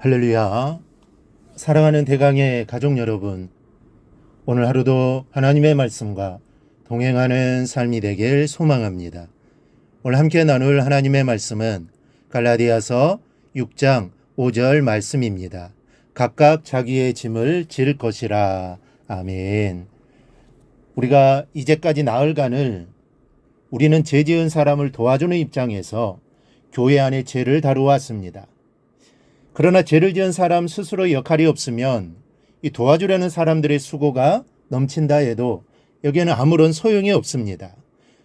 할렐루야. 사랑하는 대강의 가족 여러분, 오늘 하루도 하나님의 말씀과 동행하는 삶이 되길 소망합니다. 오늘 함께 나눌 하나님의 말씀은 갈라디아서 6장 5절 말씀입니다. 각각 자기의 짐을 질 것이라. 아멘. 우리가 이제까지 나흘간을 우리는 죄 지은 사람을 도와주는 입장에서 교회 안의 죄를 다루었습니다. 그러나 죄를 지은 사람 스스로 역할이 없으면 이 도와주려는 사람들의 수고가 넘친다 해도 여기에는 아무런 소용이 없습니다.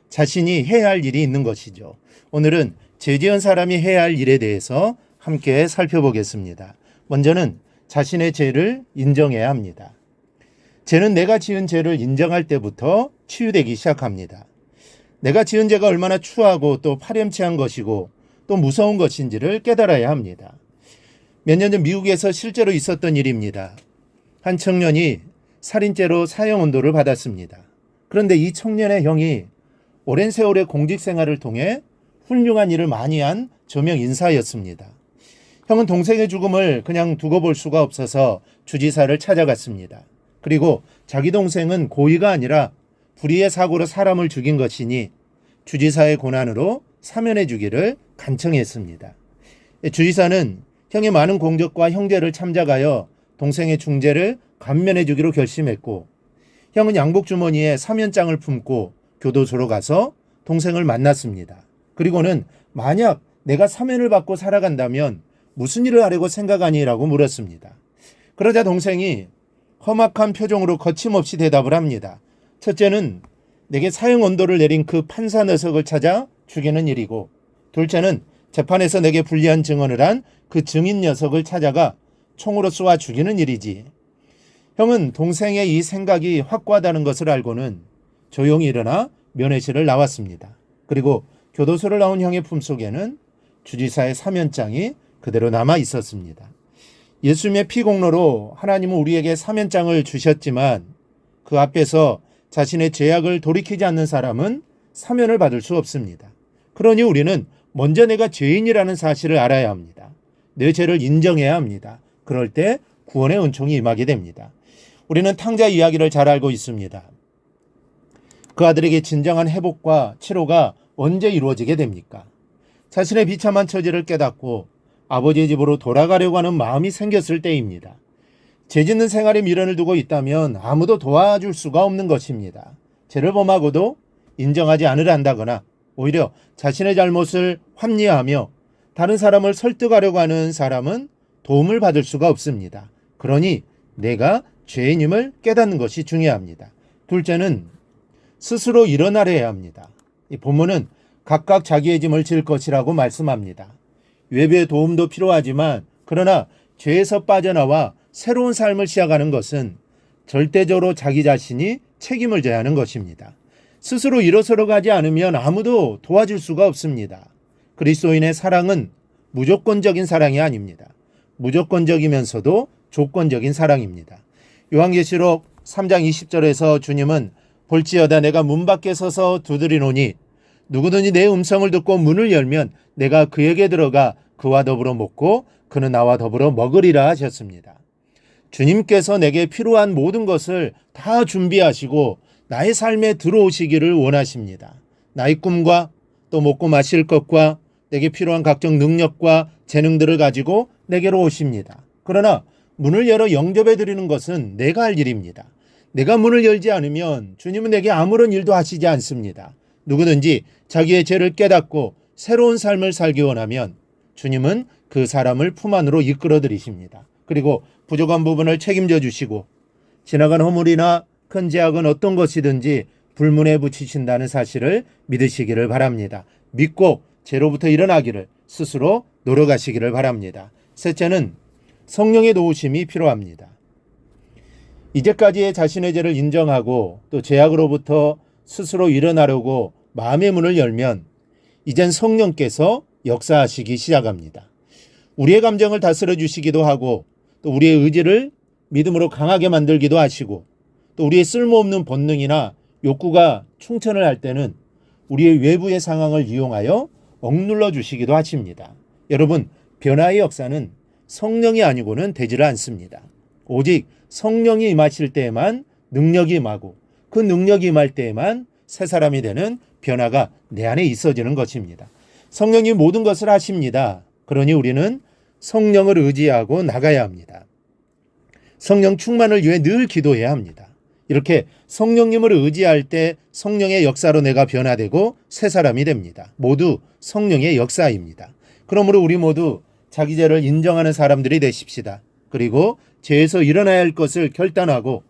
자신이 해야 할 일이 있는 것이죠. 오늘은 죄 지은 사람이 해야 할 일에 대해서 함께 살펴보겠습니다. 먼저는 자신의 죄를 인정해야 합니다. 죄는 내가 지은 죄를 인정할 때부터 치유되기 시작합니다. 내가 지은 죄가 얼마나 추하고 또 파렴치한 것이고 또 무서운 것인지를 깨달아야 합니다. 몇 년 전 미국에서 실제로 있었던 일입니다. 한 청년이 살인죄로 사형 언도를 받았습니다. 그런데 이 청년의 형이 오랜 세월의 공직 생활을 통해 훌륭한 일을 많이 한 저명 인사였습니다. 형은 동생의 죽음을 그냥 두고 볼 수가 없어서 주지사를 찾아갔습니다. 그리고 자기 동생은 고의가 아니라 불의의 사고로 사람을 죽인 것이니 주지사의 고난으로 사면해 주기를 간청했습니다. 주지사는 형의 많은 공적과 형제를 참작하여 동생의 중죄를 감면해 주기로 결심했고, 형은 양복 주머니에 사면장을 품고 교도소로 가서 동생을 만났습니다. 그리고는 만약 내가 사면을 받고 살아간다면 무슨 일을 하려고 생각하니라고 물었습니다. 그러자 동생이 험악한 표정으로 거침없이 대답을 합니다. 첫째는 내게 사형 언도를 내린 그 판사 녀석을 찾아 죽이는 일이고, 둘째는 재판에서 내게 불리한 증언을 한 그 증인 녀석을 찾아가 총으로 쏘아 죽이는 일이지. 형은 동생의 이 생각이 확고하다는 것을 알고는 조용히 일어나 면회실을 나왔습니다. 그리고 교도소를 나온 형의 품속에는 주지사의 사면장이 그대로 남아 있었습니다. 예수님의 피공로로 하나님은 우리에게 사면장을 주셨지만 그 앞에서 자신의 죄악을 돌이키지 않는 사람은 사면을 받을 수 없습니다. 그러니 우리는 먼저 내가 죄인이라는 사실을 알아야 합니다. 내 죄를 인정해야 합니다. 그럴 때 구원의 은총이 임하게 됩니다. 우리는 탕자 이야기를 잘 알고 있습니다. 그 아들에게 진정한 회복과 치료가 언제 이루어지게 됩니까? 자신의 비참한 처지를 깨닫고 아버지의 집으로 돌아가려고 하는 마음이 생겼을 때입니다. 죄 짓는 생활에 미련을 두고 있다면 아무도 도와줄 수가 없는 것입니다. 죄를 범하고도 인정하지 않으려 한다거나 오히려 자신의 잘못을 합리화하며 다른 사람을 설득하려고 하는 사람은 도움을 받을 수가 없습니다. 그러니 내가 죄인임을 깨닫는 것이 중요합니다. 둘째는 스스로 일어나려야 합니다. 이 본문은 각각 자기의 짐을 질 것이라고 말씀합니다. 외부의 도움도 필요하지만 그러나 죄에서 빠져나와 새로운 삶을 시작하는 것은 절대적으로 자기 자신이 책임을 져야 하는 것입니다. 스스로 일어서러 가지 않으면 아무도 도와줄 수가 없습니다. 그리스도인의 사랑은 무조건적인 사랑이 아닙니다. 무조건적이면서도 조건적인 사랑입니다. 요한계시록 3장 20절에서 주님은 볼지어다 내가 문 밖에 서서 두드리노니 누구든지 내 음성을 듣고 문을 열면 내가 그에게 들어가 그와 더불어 먹고 그는 나와 더불어 먹으리라 하셨습니다. 주님께서 내게 필요한 모든 것을 다 준비하시고 나의 삶에 들어오시기를 원하십니다. 나의 꿈과 또 먹고 마실 것과 내게 필요한 각종 능력과 재능들을 가지고 내게로 오십니다. 그러나 문을 열어 영접해 드리는 것은 내가 할 일입니다. 내가 문을 열지 않으면 주님은 내게 아무런 일도 하시지 않습니다. 누구든지 자기의 죄를 깨닫고 새로운 삶을 살기 원하면 주님은 그 사람을 품 안으로 이끌어 들이십니다. 그리고 부족한 부분을 책임져 주시고 지나간 허물이나 큰 죄악은 어떤 것이든지 불문에 붙이신다는 사실을 믿으시기를 바랍니다. 믿고 죄로부터 일어나기를 스스로 노력하시기를 바랍니다. 셋째는 성령의 도우심이 필요합니다. 이제까지의 자신의 죄를 인정하고 또 죄악으로부터 스스로 일어나려고 마음의 문을 열면 이젠 성령께서 역사하시기 시작합니다. 우리의 감정을 다스려 주시기도 하고 또 우리의 의지를 믿음으로 강하게 만들기도 하시고 또 우리의 쓸모없는 본능이나 욕구가 충천을 할 때는 우리의 외부의 상황을 이용하여 억눌러 주시기도 하십니다. 여러분, 변화의 역사는 성령이 아니고는 되지를 않습니다. 오직 성령이 임하실 때에만 능력이 임하고 그 능력이 임할 때에만 새 사람이 되는 변화가 내 안에 있어지는 것입니다. 성령이 모든 것을 하십니다. 그러니 우리는 성령을 의지하고 나가야 합니다. 성령 충만을 위해 늘 기도해야 합니다. 이렇게 성령님을 의지할 때 성령의 역사로 내가 변화되고 새 사람이 됩니다. 모두 성령의 역사입니다. 그러므로 우리 모두 자기 죄를 인정하는 사람들이 되십시다. 그리고 죄에서 일어나야 할 것을 결단하고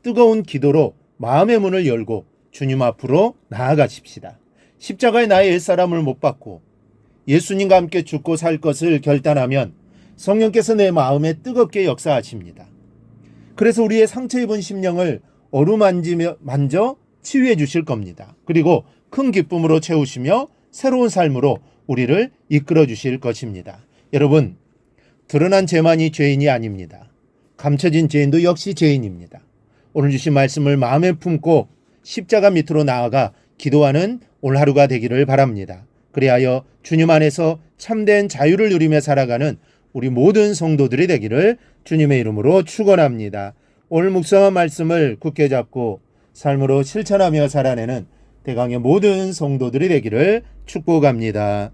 뜨거운 기도로 마음의 문을 열고 주님 앞으로 나아가십시다. 십자가에 나의 옛사람을 못 박고 예수님과 함께 죽고 살 것을 결단하면 성령께서 내 마음에 뜨겁게 역사하십니다. 그래서 우리의 상처 입은 심령을 만져 치유해 주실 겁니다. 그리고 큰 기쁨으로 채우시며 새로운 삶으로 우리를 이끌어 주실 것입니다. 여러분, 드러난 죄만이 죄인이 아닙니다. 감춰진 죄인도 역시 죄인입니다. 오늘 주신 말씀을 마음에 품고 십자가 밑으로 나아가 기도하는 오늘 하루가 되기를 바랍니다. 그리하여 주님 안에서 참된 자유를 누리며 살아가는 우리 모든 성도들이 되기를 주님의 이름으로 축원합니다. 오늘 묵상한 말씀을 굳게 잡고 삶으로 실천하며 살아내는 대강의 모든 성도들이 되기를 축복합니다.